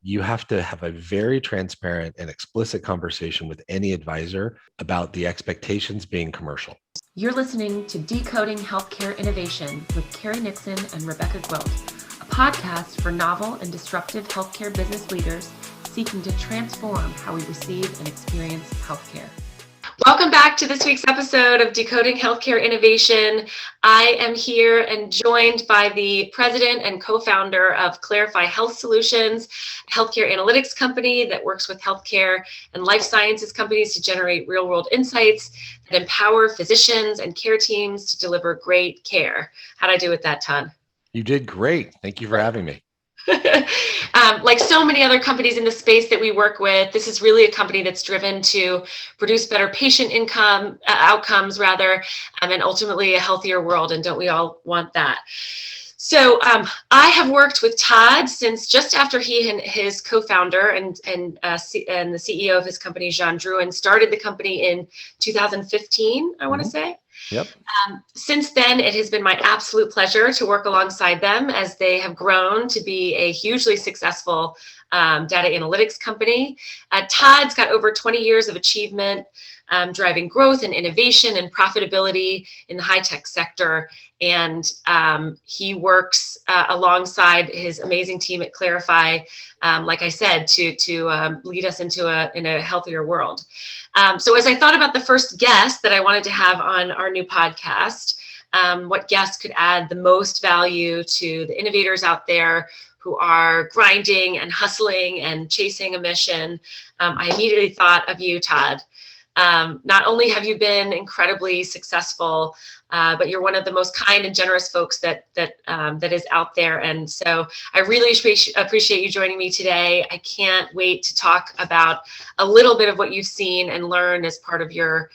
you have to have a very transparent and explicit conversation with any advisor about the expectations being commercial. You're listening to Decoding Healthcare Innovation with Carrie Nixon and Rebecca Gwilt, a podcast for novel and disruptive healthcare business leaders seeking to transform how we receive and experience healthcare. Welcome back to this week's episode of Decoding Healthcare Innovation. I am here and joined by the president and co-founder of Clarify Health Solutions, a healthcare analytics company that works with healthcare and life sciences companies to generate real-world insights that empower physicians and care teams to deliver great care. How'd I do with that, Todd? You did great. Thank you for having me. Like so many other companies in the space that we work with, this is really a company that's driven to produce better patient outcomes, and ultimately a healthier world. And don't we all want that? So I have worked with Todd since just after he and his co-founder and the CEO of his company, Jean Drouin, started the company in 2015, I want to say. Yep. Since then, it has been my absolute pleasure to work alongside them as they have grown to be a hugely successful data analytics company. Todd's got over 20 years of achievement, driving growth and innovation and profitability in the high-tech sector. And he works alongside his amazing team at Clarify, like I said, to lead us into a healthier world. So as I thought about the first guest that I wanted to have on our new podcast, what guest could add the most value to the innovators out there who are grinding and hustling and chasing a mission, I immediately thought of you, Todd. Not only have you been incredibly successful, but you're one of the most kind and generous folks that is out there. And so I really appreciate you joining me today. I can't wait to talk about a little bit of what you've seen and learned as part of your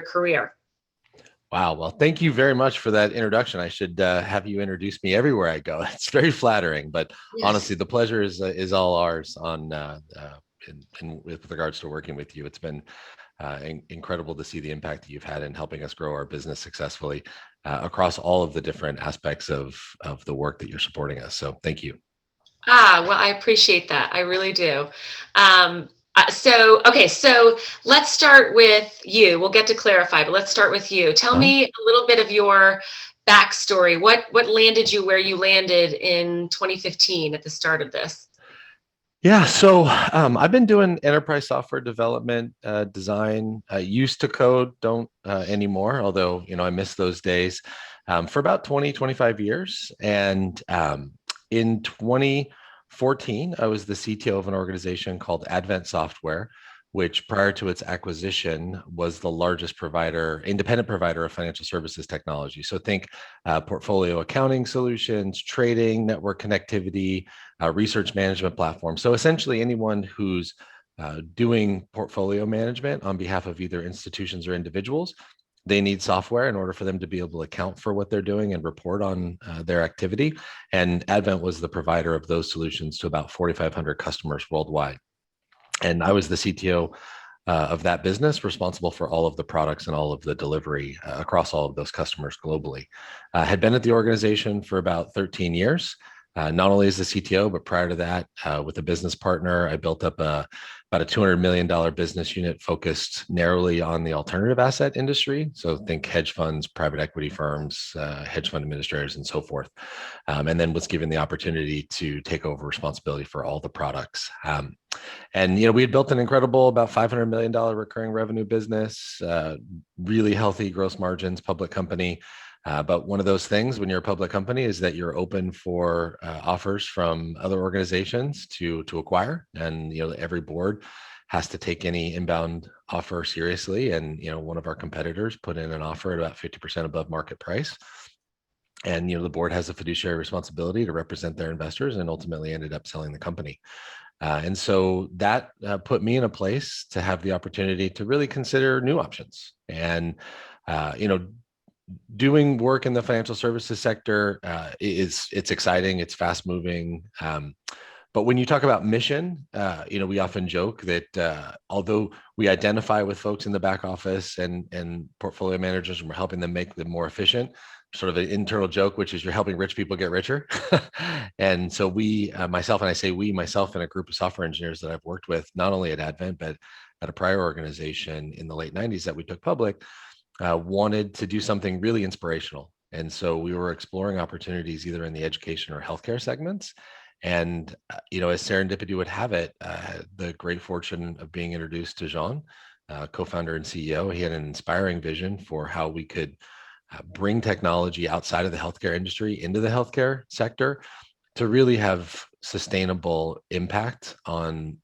career. Wow. Well, thank you very much for that introduction. I should have you introduce me everywhere I go. It's very flattering, but yes. Honestly, the pleasure is all ours with regards to working with you. It's been incredible to see the impact that you've had in helping us grow our business successfully across all of the different aspects of the work that you're supporting us. So thank you. Well, I appreciate that. I really do. So let's start with you. We'll get to Clarify, but let's start with you. Tell me a little bit of your backstory. What landed you where you landed in 2015 at the start of this? Yeah, so I've been doing enterprise software development, design. Used to code, don't anymore, although, I miss those days, for about 25 years. And in 2014, I was the CTO of an organization called Advent Software, which prior to its acquisition was the largest independent provider of financial services technology. So think portfolio accounting solutions, trading, network connectivity, research management platform. So essentially anyone who's doing portfolio management on behalf of either institutions or individuals, they need software in order for them to be able to account for what they're doing and report on their activity. And Advent was the provider of those solutions to about 4,500 customers worldwide. And I was the CTO of that business, responsible for all of the products and all of the delivery across all of those customers globally. Had been at the organization for about 13 years, not only as the CTO, but prior to that, with a business partner, I built up about a $200 million business unit focused narrowly on the alternative asset industry. So think hedge funds, private equity firms, hedge fund administrators, and so forth. And then was given the opportunity to take over responsibility for all the products. And we had built an incredible about $500 million recurring revenue business, really healthy gross margins, public company. But one of those things when you're a public company is that you're open for offers from other organizations to acquire, and every board has to take any inbound offer seriously. And one of our competitors put in an offer at about 50% above market price. And the board has a fiduciary responsibility to represent their investors, and ultimately ended up selling the company. And so that put me in a place to have the opportunity to really consider new options. And doing work in the financial services sector it's exciting, it's fast moving. But when you talk about mission, we often joke that although we identify with folks in the back office and portfolio managers and we're helping them make them more efficient, sort of an internal joke, which is you're helping rich people get richer. And so myself and a group of software engineers that I've worked with, not only at Advent, but at a prior organization in the late 90s that we took public, wanted to do something really inspirational. And so we were exploring opportunities either in the education or healthcare segments. And, as serendipity would have it, the great fortune of being introduced to Jean, co-founder and CEO. He had an inspiring vision for how we could bring technology outside of the healthcare industry into the healthcare sector to really have sustainable impact on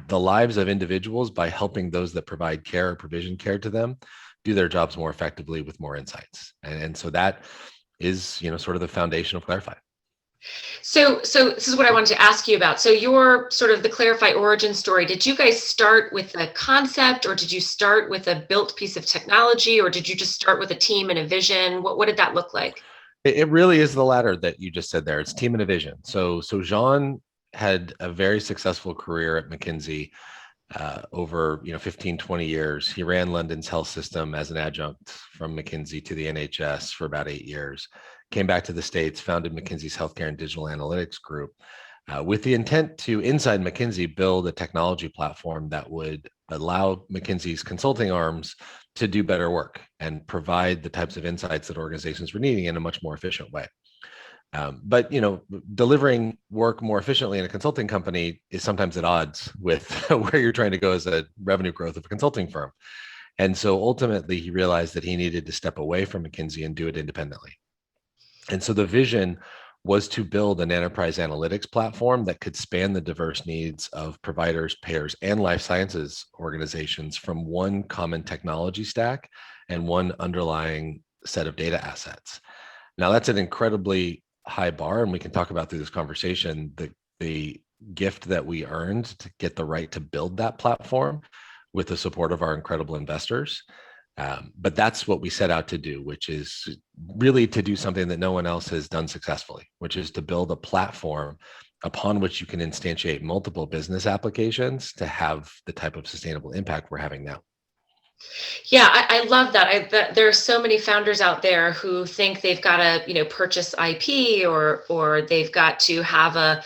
the lives of individuals by helping those that provide care or provision care to them do their jobs more effectively with more insights. And so that is, sort of the foundation of Clarify. So this is what I wanted to ask you about. So your sort of the Clarify origin story, did you guys start with a concept, or did you start with a built piece of technology, or did you just start with a team and a vision? What did that look like? It really is the latter that you just said there. It's team and a vision. So Jean had a very successful career at McKinsey over 15, 20 years. He ran London's health system as an adjunct from McKinsey to the NHS for about 8 years. Came back to the States, founded McKinsey's Healthcare and Digital Analytics Group with the intent to, inside McKinsey, build a technology platform that would allow McKinsey's consulting arms to do better work and provide the types of insights that organizations were needing in a much more efficient way. But delivering work more efficiently in a consulting company is sometimes at odds with where you're trying to go as a revenue growth of a consulting firm. And so ultimately, he realized that he needed to step away from McKinsey and do it independently. And so the vision was to build an enterprise analytics platform that could span the diverse needs of providers, payers, and life sciences organizations from one common technology stack and one underlying set of data assets. Now, that's an incredibly high bar, and we can talk about through this conversation the gift that we earned to get the right to build that platform with the support of our incredible investors. But that's what we set out to do, which is really to do something that no one else has done successfully, which is to build a platform upon which you can instantiate multiple business applications to have the type of sustainable impact we're having now. Yeah, I love that. There are so many founders out there who think they've got to, purchase IP or they've got to have a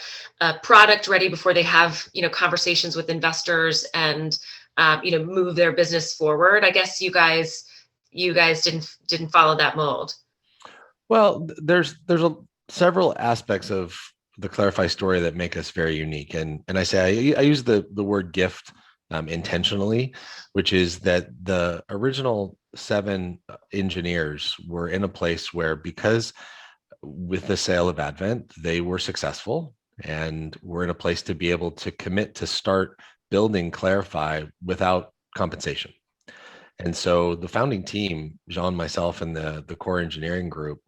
product ready before they have, conversations with investors and move their business forward. I guess you guys didn't follow that mold. Well, there's several aspects of the Clarify story that make us very unique, and I use the word gift intentionally, which is that the original 7 engineers were in a place where, because with the sale of Advent, they were successful and were in a place to be able to commit to start building Clarify without compensation. And so the founding team, Jean, myself, and the core engineering group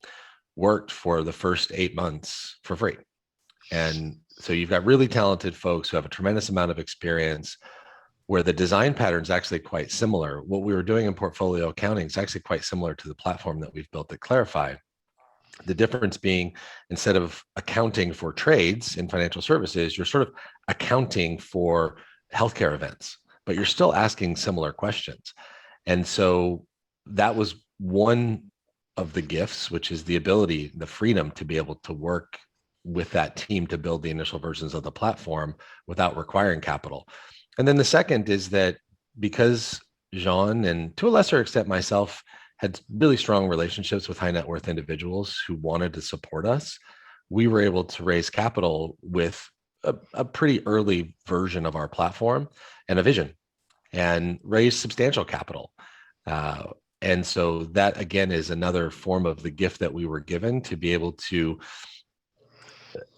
worked for the first 8 months for free. And so you've got really talented folks who have a tremendous amount of experience, where the design pattern is actually quite similar. What we were doing in portfolio accounting is actually quite similar to the platform that we've built at Clarify. The difference being, instead of accounting for trades in financial services, you're sort of accounting for healthcare events, but you're still asking similar questions. And so that was one of the gifts, which is the ability, the freedom to be able to work with that team to build the initial versions of the platform without requiring capital. And then the second is that because Jean, and to a lesser extent myself, had really strong relationships with high net worth individuals who wanted to support us, we were able to raise capital with a pretty early version of our platform and a vision, and raise substantial capital. And so that, again, is another form of the gift that we were given, to be able to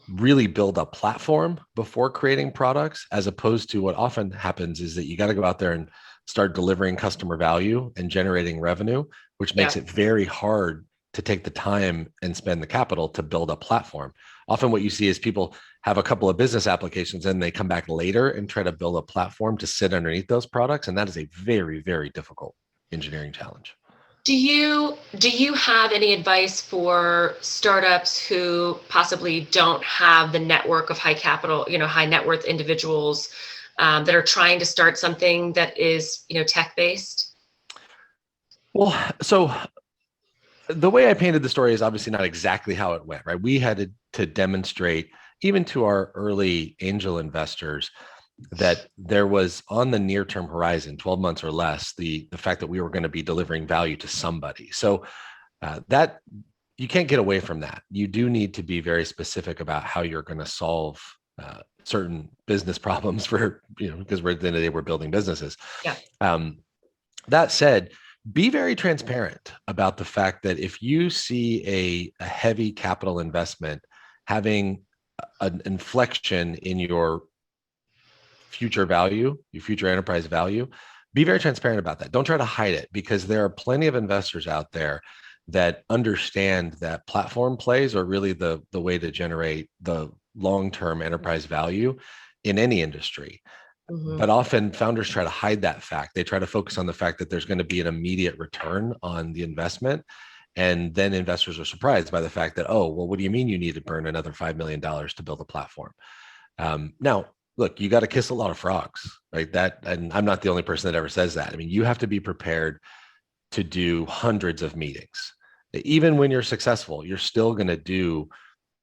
really build a platform before creating products, as opposed to what often happens is that you got to go out there and start delivering customer value and generating revenue, which makes it very hard to take the time and spend the capital to build a platform. Often what you see is people have a couple of business applications and they come back later and try to build a platform to sit underneath those products. And that is a very, very difficult engineering challenge. Do you have any advice for startups who possibly don't have the network of high capital, high net worth individuals that are trying to start something that is, tech based? Well, so The way I painted the story is obviously not exactly how it went, right? We had to demonstrate, even to our early angel investors, that there was on the near term horizon, 12 months or less, the fact that we were going to be delivering value to somebody. So that you can't get away from that. You do need to be very specific about how you're going to solve certain business problems for, because we're at the end of the day, we're building businesses. Yeah. That said, be very transparent about the fact that if you see a heavy capital investment having an inflection in your future value, your future enterprise value, be very transparent about that. Don't try to hide it, because there are plenty of investors out there that understand that platform plays are really the way to generate the long-term enterprise value in any industry. Mm-hmm. But often founders try to hide that fact. They try to focus on the fact that there's going to be an immediate return on the investment. And then investors are surprised by the fact that, oh, well, what do you mean you need to burn another $5 million to build a platform? Now, look, you got to kiss a lot of frogs, right? And I'm not the only person that ever says that. I mean, you have to be prepared to do hundreds of meetings. Even when you're successful, you're still going to do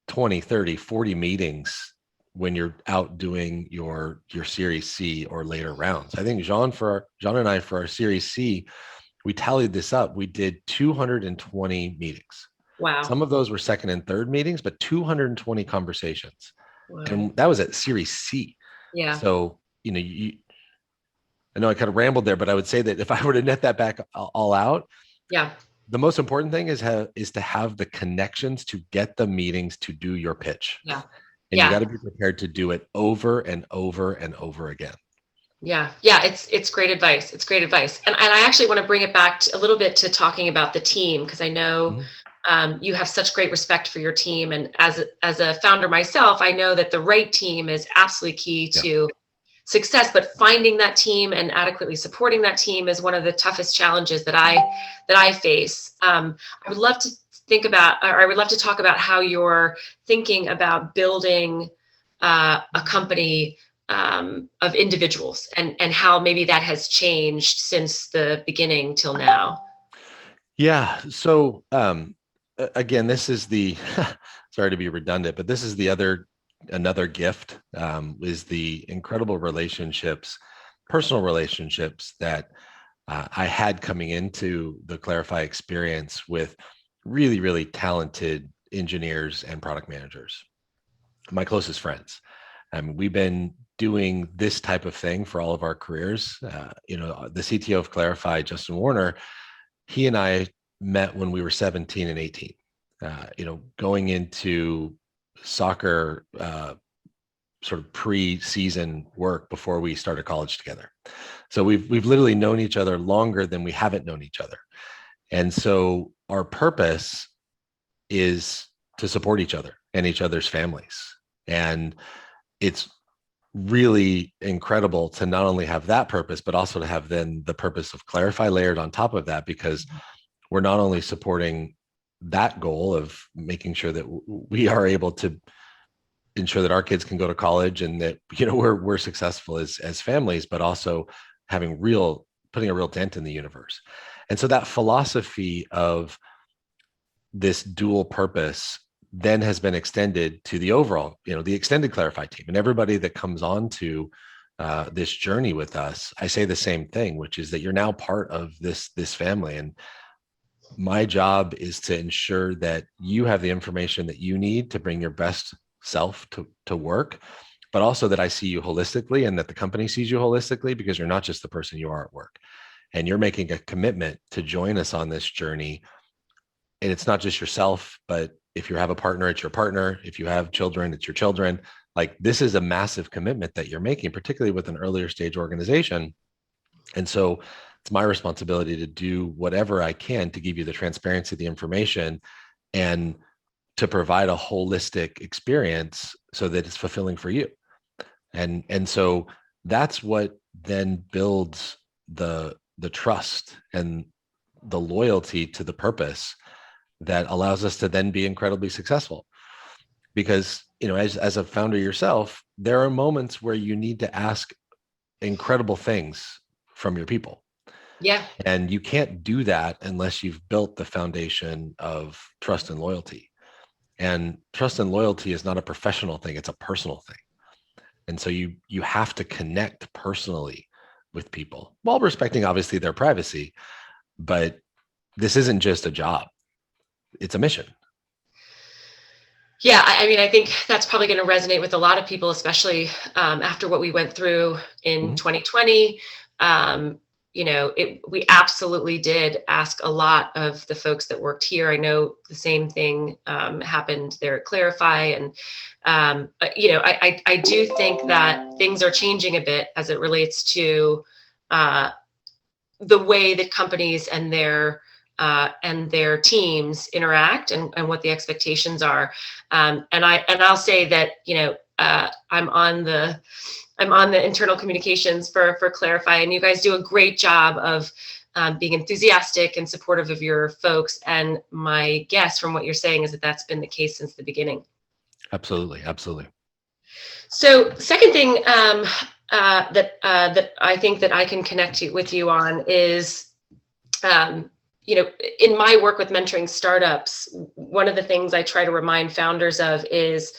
20, 30, 40 meetings when you're out doing your Series C or later rounds. I think John and I, for our Series C, we tallied this up. We did 220 meetings. Wow. Some of those were second and third meetings, but 220 conversations. Wow. And that was at Series C. Yeah. So, I know I kind of rambled there, but I would say that if I were to net that back all out, yeah, the most important thing is to have the connections to get the meetings to do your pitch. Yeah. And you got to be prepared to do it over and over and over again. Yeah. It's great advice. It's great advice. And I actually want to bring it back a little bit to talking about the team, because I know you have such great respect for your team. And as a founder myself, I know that the right team is absolutely key to success, but finding that team and adequately supporting that team is one of the toughest challenges that I face. I would love to talk about how you're thinking about building a company of individuals, and how maybe that has changed since the beginning till now. Yeah. So again, this is the sorry to be redundant, but this is another gift, is the incredible personal relationships that I had coming into the Clarify experience with really, really talented engineers and product managers, my closest friends. We've been doing this type of thing for all of our careers. The CTO of Clarify, Justin Warner, he and I met when we were 17 and 18, going into soccer sort of pre-season work before we started college together. So we've literally known each other longer than we haven't known each other. And so our purpose is to support each other and each other's families. And it's really incredible to not only have that purpose, but also to have then the purpose of Clarify layered on top of that, because we're not only supporting that goal of making sure that we are able to ensure that our kids can go to college and that, we're successful as families, but also putting a real dent in the universe. And so that philosophy of this dual purpose then has been extended to the overall, the extended Clarify team and everybody that comes on to this journey with us. I say the same thing, which is that you're now part of this family. And my job is to ensure that you have the information that you need to bring your best self to work, but also that I see you holistically and that the company sees you holistically, because you're not just the person you are at work, and you're making a commitment to join us on this journey. And it's not just yourself, but if you have a partner, it's your partner. If you have children, it's your children. Like, this is a massive commitment that you're making, particularly with an earlier stage organization. And so it's my responsibility to do whatever I can to give you the transparency, the information, and to provide a holistic experience so that it's fulfilling for you. And so that's what then builds the trust and the loyalty to the purpose that allows us to then be incredibly successful. Because, as a founder yourself, there are moments where you need to ask incredible things from your people. Yeah. And you can't do that unless you've built the foundation of trust and loyalty. And trust and loyalty is not a professional thing, it's a personal thing. And so you have to connect personally with people while respecting obviously their privacy. But this isn't just a job, it's a mission. Yeah, I mean, I think that's probably going to resonate with a lot of people, especially after what we went through in 2020. We absolutely did ask a lot of the folks that worked here. I know the same thing happened there at Clarify. And, I do think that things are changing a bit as it relates to the way that companies and their teams interact and what the expectations are. And I'll say that, I'm on the internal communications for Clarify, and you guys do a great job of being enthusiastic and supportive of your folks. And my guess from what you're saying is that that's been the case since the beginning. Absolutely. Absolutely. So second thing that I think that I can connect with you on is, in my work with mentoring startups, one of the things I try to remind founders of is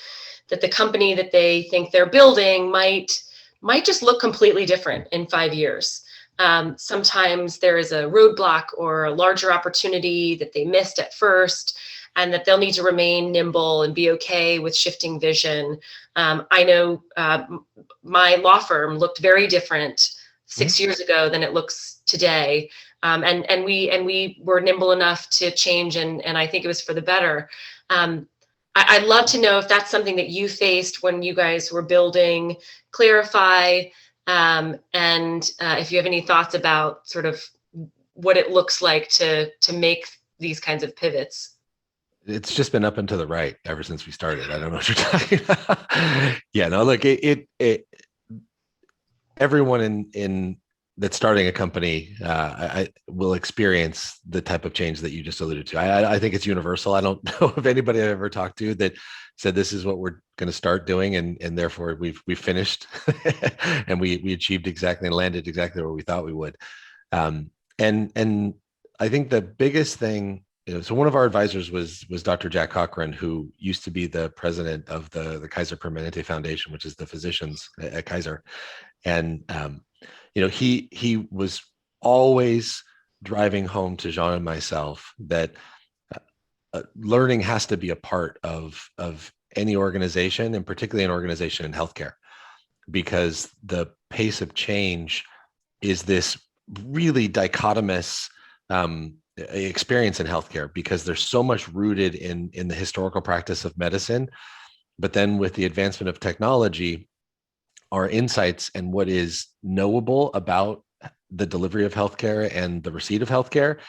that the company that they think they're building might just look completely different in 5 years. Sometimes there is a roadblock or a larger opportunity that they missed at first, and that they'll need to remain nimble and be okay with shifting vision. I know my law firm looked very different 6 years ago than it looks today. And we were nimble enough to change, and I think it was for the better. I'd love to know if that's something that you faced when you guys were building Clarify, and if you have any thoughts about sort of what it looks like to make these kinds of pivots. It's just been up and to the right ever since we started. I don't know what you're talking about. Yeah, no, look, everyone in that's starting a company I will experience the type of change that you just alluded to. I think it's universal. I don't know of anybody I've ever talked to that said this is what we're going to start doing, and therefore we've finished and we achieved exactly and landed exactly where we thought we would. And I think the biggest thing, so one of our advisors was Dr. Jack Cochran, who used to be the president of the Kaiser Permanente Foundation, which is the physicians at Kaiser. And he was always driving home to Jean and myself that learning has to be a part of any organization, and particularly an organization in healthcare, because the pace of change is this really dichotomous experience in healthcare, because there's so much rooted in the historical practice of medicine. But then with the advancement of technology, our insights and what is knowable about the delivery of healthcare and the receipt of healthcare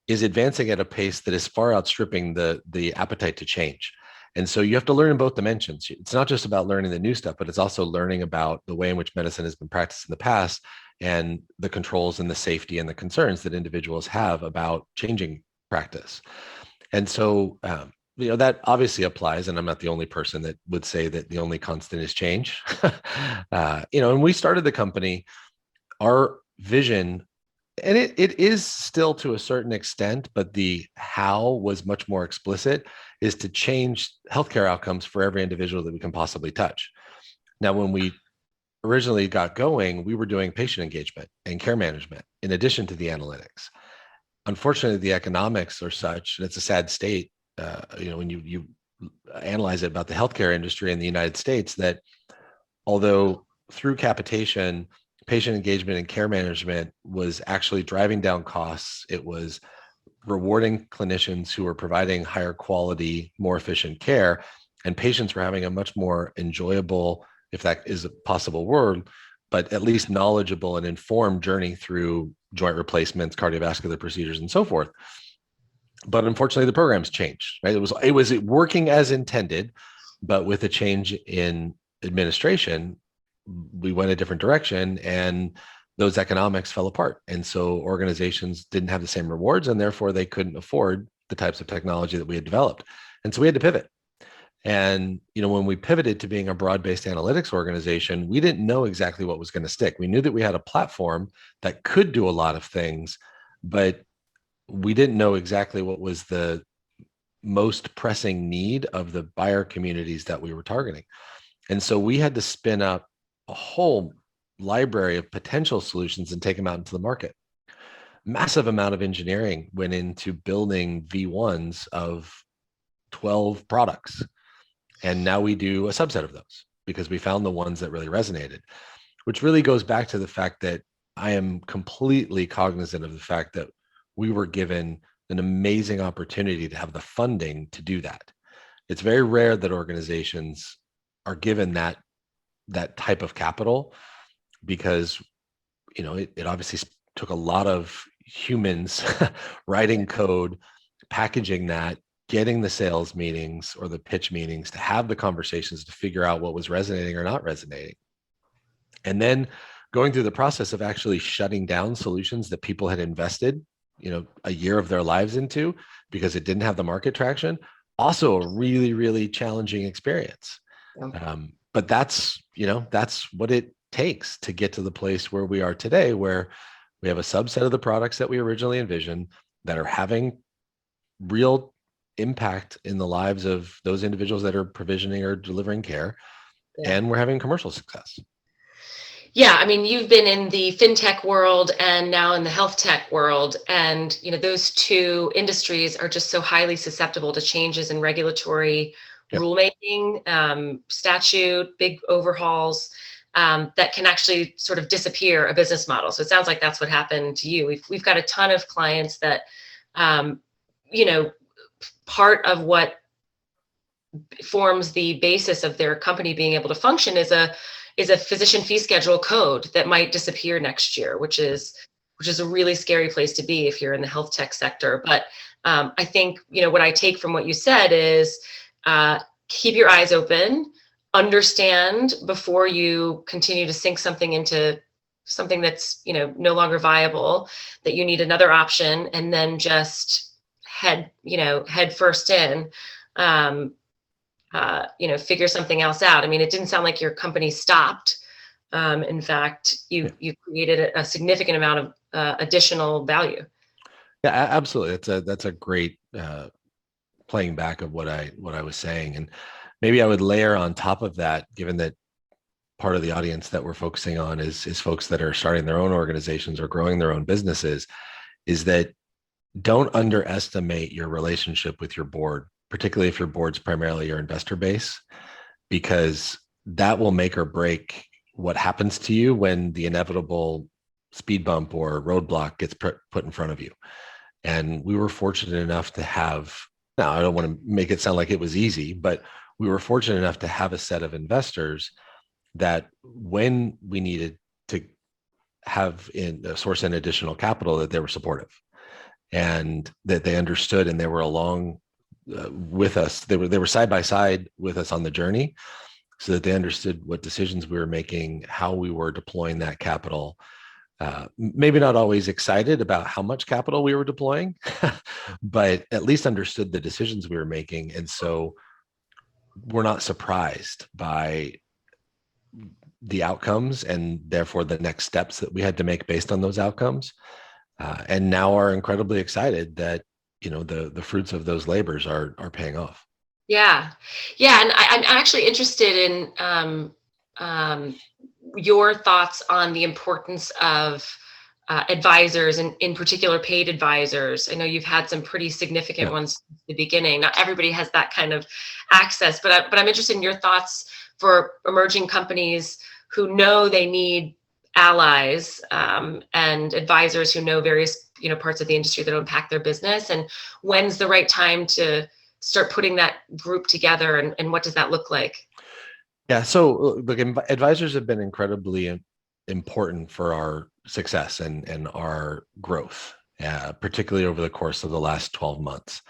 is advancing at a pace that is far outstripping the appetite to change. And so you have to learn in both dimensions. It's not just about learning the new stuff, but it's also learning about the way in which medicine has been practiced in the past, and the controls and the safety and the concerns that individuals have about changing practice. And so that obviously applies, and I'm not the only person that would say that the only constant is change. And we started the company, our vision, and it is still to a certain extent, but the how was much more explicit, is to change healthcare outcomes for every individual that we can possibly touch. Now, when we originally got going, we were doing patient engagement and care management in addition to the analytics. Unfortunately, the economics are such, and it's a sad state, when you analyze it about the healthcare industry in the United States, that although through capitation, patient engagement and care management was actually driving down costs, it was rewarding clinicians who were providing higher quality, more efficient care, and patients were having a much more enjoyable, if that is a possible word, but at least knowledgeable and informed journey through joint replacements, cardiovascular procedures, and so forth. But unfortunately, the programs changed, right? It was working as intended, but with a change in administration, we went a different direction, and those economics fell apart. And so organizations didn't have the same rewards, and therefore they couldn't afford the types of technology that we had developed. And so we had to pivot. And when we pivoted to being a broad-based analytics organization, we didn't know exactly what was going to stick. We knew that we had a platform that could do a lot of things, but we didn't know exactly what was the most pressing need of the buyer communities that we were targeting. And so we had to spin up a whole library of potential solutions and take them out into the market. Massive amount of engineering went into building V1s of 12 products. And now we do a subset of those because we found the ones that really resonated, which really goes back to the fact that I am completely cognizant of the fact that we were given an amazing opportunity to have the funding to do that. It's very rare that organizations are given that type of capital because it obviously took a lot of humans writing code, packaging that, getting the sales meetings or the pitch meetings to have the conversations to figure out what was resonating or not resonating. And then going through the process of actually shutting down solutions that people had invested, a year of their lives into because it didn't have the market traction. Also a really, really challenging experience. But that's what it takes to get to the place where we are today, where we have a subset of the products that we originally envisioned that are having real impact in the lives of those individuals that are provisioning or delivering care. Yeah. And we're having commercial success. Yeah, I mean, you've been in the fintech world and now in the health tech world, and those two industries are just so highly susceptible to changes in regulatory rulemaking, statute, big overhauls that can actually sort of disappear a business model. So it sounds like that's what happened to you. We've got a ton of clients that, part of what forms the basis of their company being able to function is a physician fee schedule code that might disappear next year, which is a really scary place to be if you're in the health tech sector. But I think, what I take from what you said is keep your eyes open, understand before you continue to sink something into something that's, no longer viable, that you need another option, and then just head first in, figure something else out. I mean, it didn't sound like your company stopped. In fact, you created a significant amount of additional value. Yeah, absolutely. That's a great playing back of what I was saying. And maybe I would layer on top of that, given that part of the audience that we're focusing on is folks that are starting their own organizations or growing their own businesses, is that don't underestimate your relationship with your board, particularly if your board's primarily your investor base, because that will make or break what happens to you when the inevitable speed bump or roadblock gets put in front of you. And we were fortunate enough to have, now I don't want to make it sound like it was easy, but we were fortunate enough to have a set of investors that when we needed to have source in additional capital, that they were supportive and that they understood and they were along with us. They were side by side with us on the journey, so that they understood what decisions we were making, how we were deploying that capital. Maybe not always excited about how much capital we were deploying, but at least understood the decisions we were making. And so we're not surprised by the outcomes and therefore the next steps that we had to make based on those outcomes. And now are incredibly excited that the fruits of those labors are paying off. Yeah. And I'm actually interested in your thoughts on the importance of advisors, and in particular paid advisors. I know you've had some pretty significant ones at the beginning. Not everybody has that kind of access, but I'm interested in your thoughts for emerging companies who know they need allies and advisors who know various parts of the industry that impact their business, and when's the right time to start putting that group together, and what does that look like? Yeah, so look, advisors have been incredibly important for our success and our growth, particularly over the course of the last 12 months.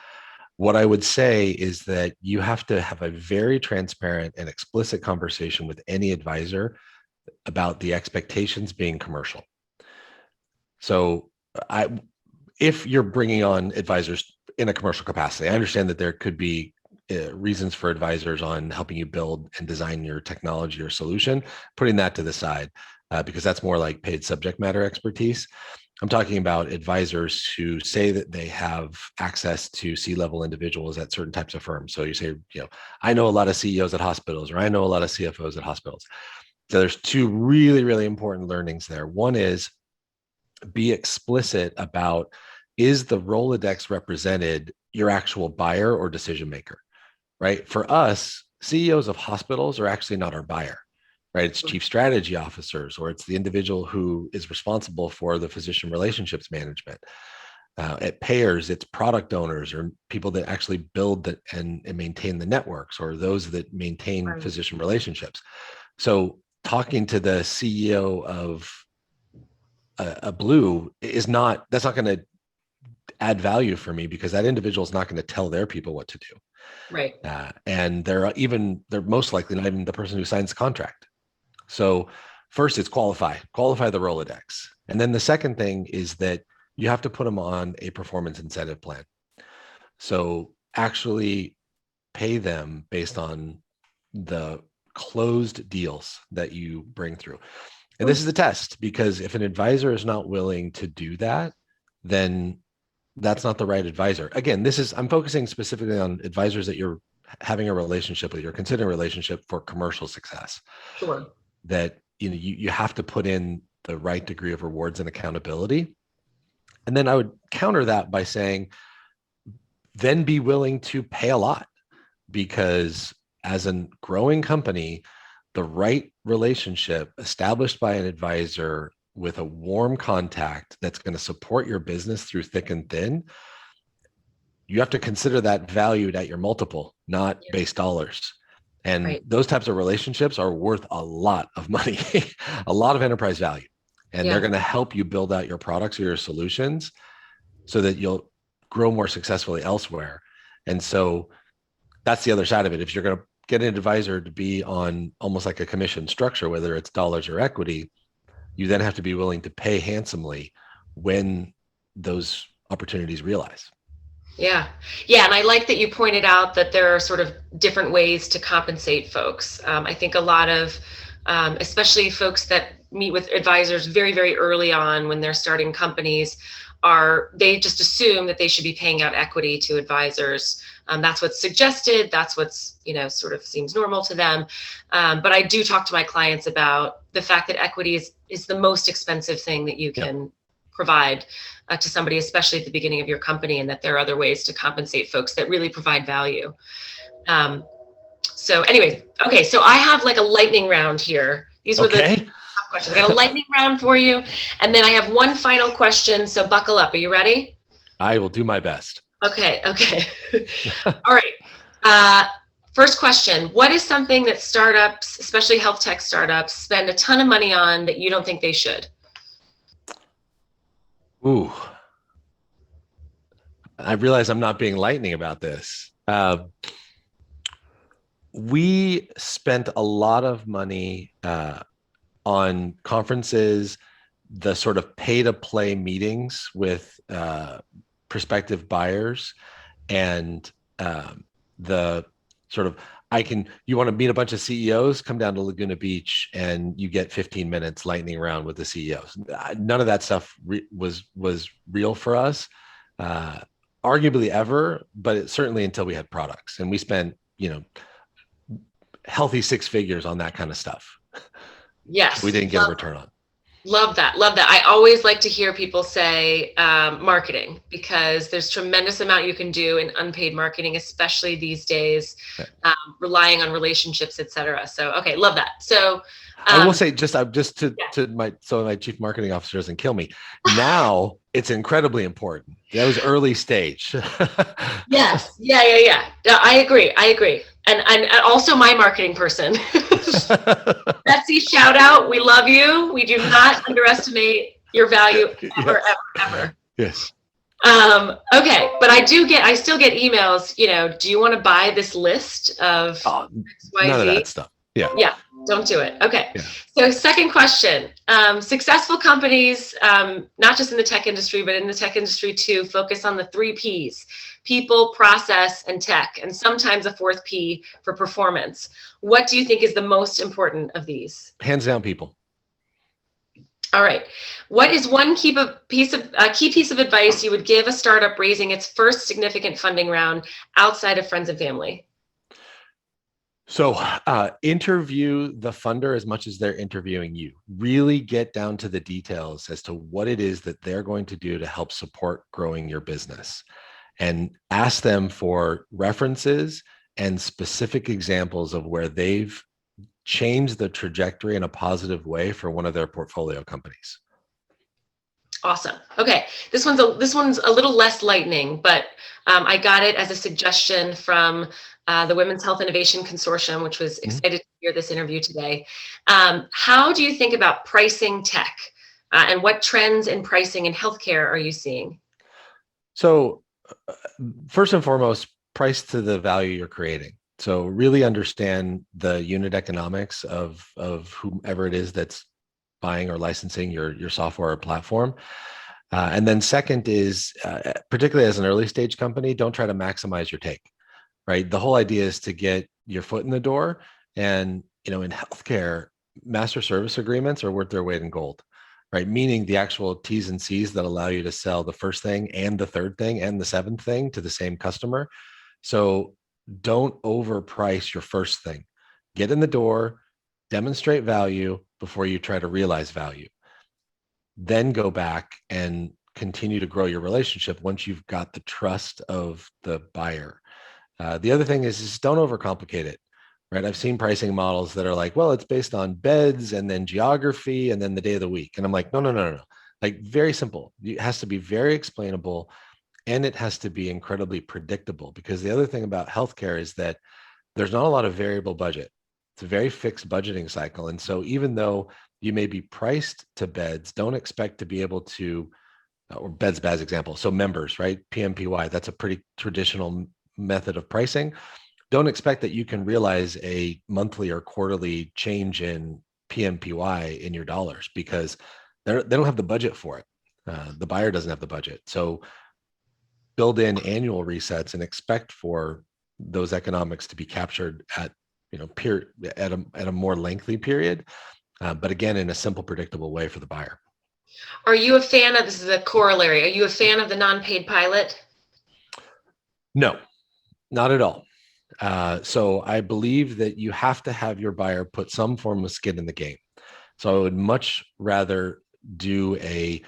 What I would say is that you have to have a very transparent and explicit conversation with any advisor about the expectations being commercial. So if you're bringing on advisors in a commercial capacity, I understand that there could be reasons for advisors on helping you build and design your technology or solution, putting that to the side because that's more like paid subject matter expertise. I'm talking about advisors who say that they have access to C-level individuals at certain types of firms. So you say, I know a lot of CEOs at hospitals, or I know a lot of CFOs at hospitals. So there's two really, really important learnings there. One is be explicit about, is the Rolodex represented your actual buyer or decision maker, right? For us, CEOs of hospitals are actually not our buyer, right? It's chief strategy officers, or it's the individual who is responsible for the physician relationships management. At payers, it's product owners or people that actually build and maintain the networks, or those that maintain physician relationships. So talking to the CEO of a Blue that's not going to add value for me, because that individual is not going to tell their people what to do. Right. And they're most likely not even the person who signs the contract. So first, it's qualify the Rolodex. And then the second thing is that you have to put them on a performance incentive plan. So actually pay them based on the closed deals that you bring through. And this is a test, because if an advisor is not willing to do that, then that's not the right advisor. Again, I'm focusing specifically on advisors that you're having a relationship with, you're considering a relationship for commercial success. Sure. That you have to put in the right degree of rewards and accountability. And then I would counter that by saying, then be willing to pay a lot, because as a growing company, the right relationship established by an advisor with a warm contact that's going to support your business through thick and thin, you have to consider that valued at your multiple, not base dollars. And those types of relationships are worth a lot of money, a lot of enterprise value. And they're going to help you build out your products or your solutions so that you'll grow more successfully elsewhere. And so that's the other side of it. If you're going to get an advisor to be on almost like a commission structure, whether it's dollars or equity, you then have to be willing to pay handsomely when those opportunities realize. Yeah. Yeah. And I like that you pointed out that there are sort of different ways to compensate folks. I think a lot of, especially folks that meet with advisors very, very early on when they're starting companies, they just assume that they should be paying out equity to advisors. That's what's suggested. That's what's, sort of seems normal to them. But I do talk to my clients about the fact that equity is the most expensive thing that you can provide to somebody, especially at the beginning of your company, and that there are other ways to compensate folks that really provide value. So anyway, okay, so I have like a lightning round here. These were the top questions. I got a lightning round for you, and then I have one final question, so buckle up. Are you ready? I will do my best. Okay. All right. First question, what is something that startups, especially health tech startups, spend a ton of money on that you don't think they should? Ooh. I realize I'm not being lightning about this. We spent a lot of money on conferences, the sort of pay-to-play meetings with prospective buyers, and the sort of, you want to meet a bunch of CEOs, come down to Laguna Beach and you get 15 minutes lightning round with the CEOs. None of that stuff was real for us, arguably ever, but certainly until we had products, and we spent, healthy six figures on that kind of stuff. Yes. We didn't get a return on. Love that. I always like to hear people say marketing, because there's tremendous amount you can do in unpaid marketing, especially these days, relying on relationships, et cetera. So, okay, love that. So I will say my chief marketing officer doesn't kill me. Now it's incredibly important. That was early stage. Yes. Yeah. No, I agree. And also my marketing person. Betsy, shout out. We love you. We do not underestimate your value ever. Yes. Okay. But I still get emails, do you want to buy this list of XYZ? None of that stuff. Yeah. Don't do it. Okay. Yeah. So second question, successful companies, not just in the tech industry, but in the tech industry too, focus on the 3 Ps: people, process, and tech, and sometimes a 4th P for performance. What do you think is the most important of these? Hands down, people. All right. What is one key piece of advice you would give a startup raising its first significant funding round outside of friends and family? So interview the funder as much as they're interviewing you. Really get down to the details as to what it is that they're going to do to help support growing your business. And ask them for references and specific examples of where they've changed the trajectory in a positive way for one of their portfolio companies. Awesome. Okay, this one's a little less lightning, but I got it as a suggestion from the Women's Health Innovation Consortium, which was excited to hear this interview today. How do you think about pricing tech, and what trends in pricing in healthcare are you seeing? So first and foremost, price to the value you're creating. So really understand the unit economics of whomever it is that's buying or licensing your software or platform. And then second is, particularly as an early stage company, don't try to maximize your take, right? The whole idea is to get your foot in the door. And, in healthcare, master service agreements are worth their weight in gold, right? Meaning the actual T's and C's that allow you to sell the first thing and the third thing and the seventh thing to the same customer. So don't overprice your first thing. Get in the door, demonstrate value before you try to realize value. Then go back and continue to grow your relationship once you've got the trust of the buyer. The other thing is don't overcomplicate it, right? I've seen pricing models that are like, well, it's based on beds and then geography and then the day of the week. And I'm like, no, no, no, no, no. Like very simple. It has to be very explainable and it has to be incredibly predictable, because the other thing about healthcare is that there's not a lot of variable budget. It's a very fixed budgeting cycle. And so even though you may be priced to beds, don't expect to be able to, or beds bad example. So members, right? PMPY, that's a pretty traditional method of pricing. Don't expect that you can realize a monthly or quarterly change in PMPY in your dollars, because they don't have the budget for it. The buyer doesn't have the budget. So build in annual resets and expect for those economics to be captured at at a more lengthy period, but again in a simple, predictable way for the buyer. Are you a fan of, this is a corollary, are you a fan of the non-paid pilot? No, not at all. So I believe that you have to have your buyer put some form of skin in the game. So I would much rather do a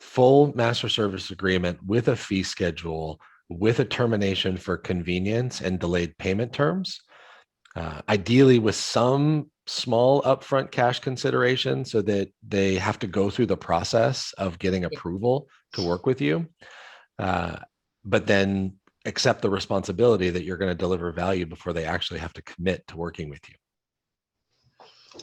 full master service agreement with a fee schedule, with a termination for convenience and delayed payment terms, ideally with some small upfront cash consideration so that they have to go through the process of getting approval to work with you, but then accept the responsibility that you're going to deliver value before they actually have to commit to working with you.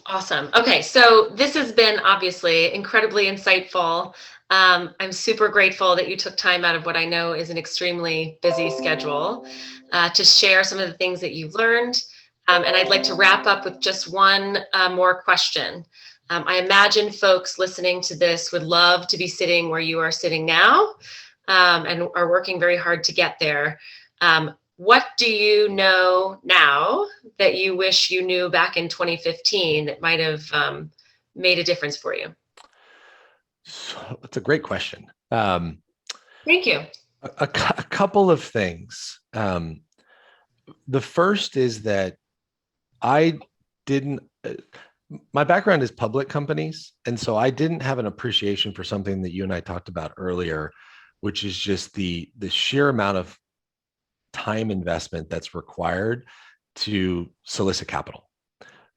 Awesome. Okay, so this has been obviously incredibly insightful. I'm super grateful that you took time out of what I know is an extremely busy schedule to share some of the things that you've learned. And I'd like to wrap up with just one more question. I imagine folks listening to this would love to be sitting where you are sitting now, and are working very hard to get there. What do you know now that you wish you knew back in 2015 that might have made a difference for you? So that's a great question. Thank you. A couple of things. The first is that I didn't, my background is public companies. And so I didn't have an appreciation for something that you and I talked about earlier, which is just the sheer amount of time investment that's required to solicit capital,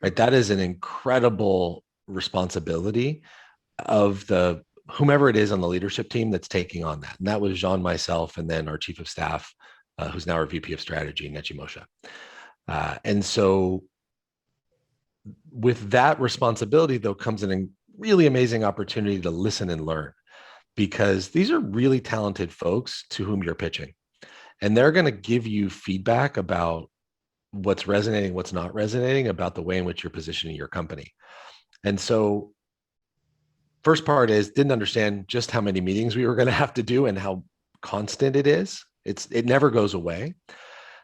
right? That is an incredible responsibility of the whomever it is on the leadership team that's taking on that. And that was Jean, myself, and then our chief of staff, who's now our VP of strategy, Nechi Moshe. And so with that responsibility, though, comes a really amazing opportunity to listen and learn, because these are really talented folks to whom you're pitching. And they're going to give you feedback about what's resonating, what's not resonating, about the way in which you're positioning your company. And so first part is didn't understand just how many meetings we were going to have to do and how constant it is. It never goes away.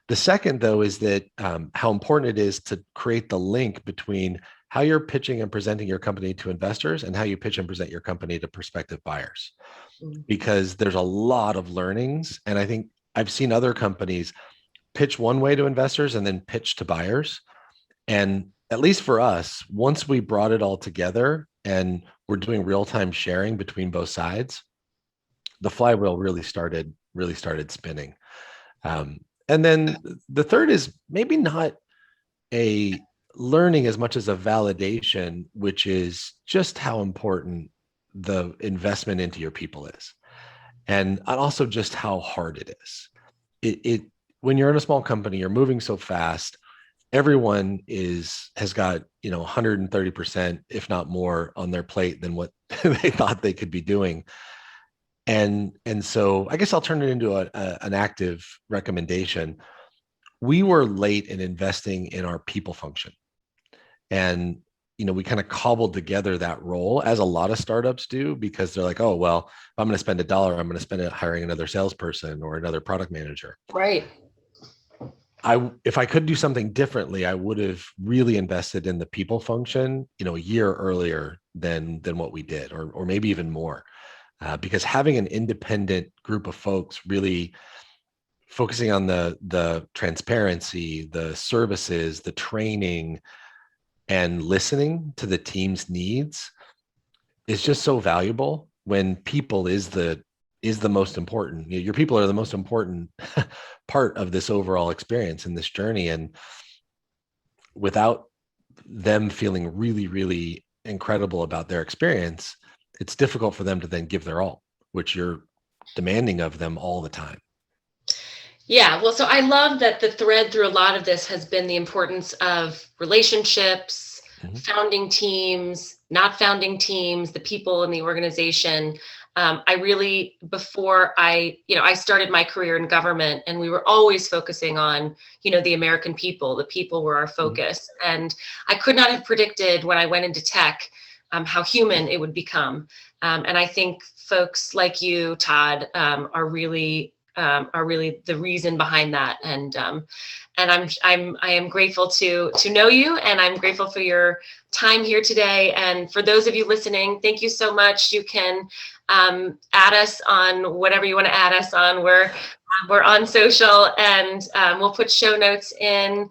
The second, though, is that how important it is to create the link between how you're pitching and presenting your company to investors and how you pitch and present your company to prospective buyers, because there's a lot of learnings. And I think I've seen other companies pitch one way to investors and then pitch to buyers. And at least for us, once we brought it all together and we're doing real-time sharing between both sides, the flywheel really started spinning. And then the third is maybe not a learning as much as a validation, which is just how important the investment into your people is. And also just how hard it is. It when you're in a small company, you're moving so fast, everyone has got 130%, if not more, on their plate than what they thought they could be doing. And so I guess I'll turn it into an active recommendation. We were late in investing in our people function. And we kind of cobbled together that role, as a lot of startups do, because they're like, oh, well, if I'm going to spend $1, I'm going to spend it hiring another salesperson or another product manager. Right. If I could do something differently, I would have really invested in the people function, a year earlier than what we did, or maybe even more, because having an independent group of folks really focusing on the transparency, the services, the training, and listening to the team's needs is just so valuable, when people is the most important. Your people are the most important part of this overall experience in this journey. And without them feeling really, really incredible about their experience, it's difficult for them to then give their all, which you're demanding of them all the time. Yeah, well, so I love that the thread through a lot of this has been the importance of relationships, founding teams, not founding teams, the people in the organization. I really, before I started my career in government, and we were always focusing on, the American people. The people were our focus. And I could not have predicted when I went into tech how human it would become. And I think folks like you, Todd, are really the reason behind that. And I am grateful to know you, and I'm grateful for your time here today. And for those of you listening, thank you so much. You can add us on whatever you want to add us on. We're on social, and we'll put show notes in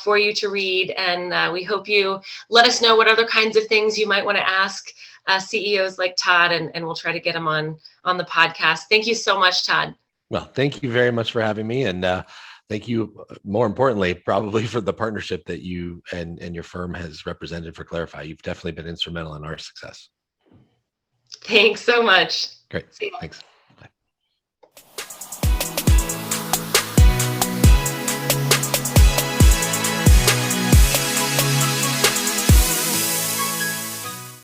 for you to read. And we hope you let us know what other kinds of things you might want to ask CEOs like Todd, and we'll try to get them on the podcast. Thank you so much, Todd. Well, thank you very much for having me. And thank you, more importantly, probably for the partnership that you and your firm has represented for Clarify. You've definitely been instrumental in our success. Thanks so much. Great. Thanks.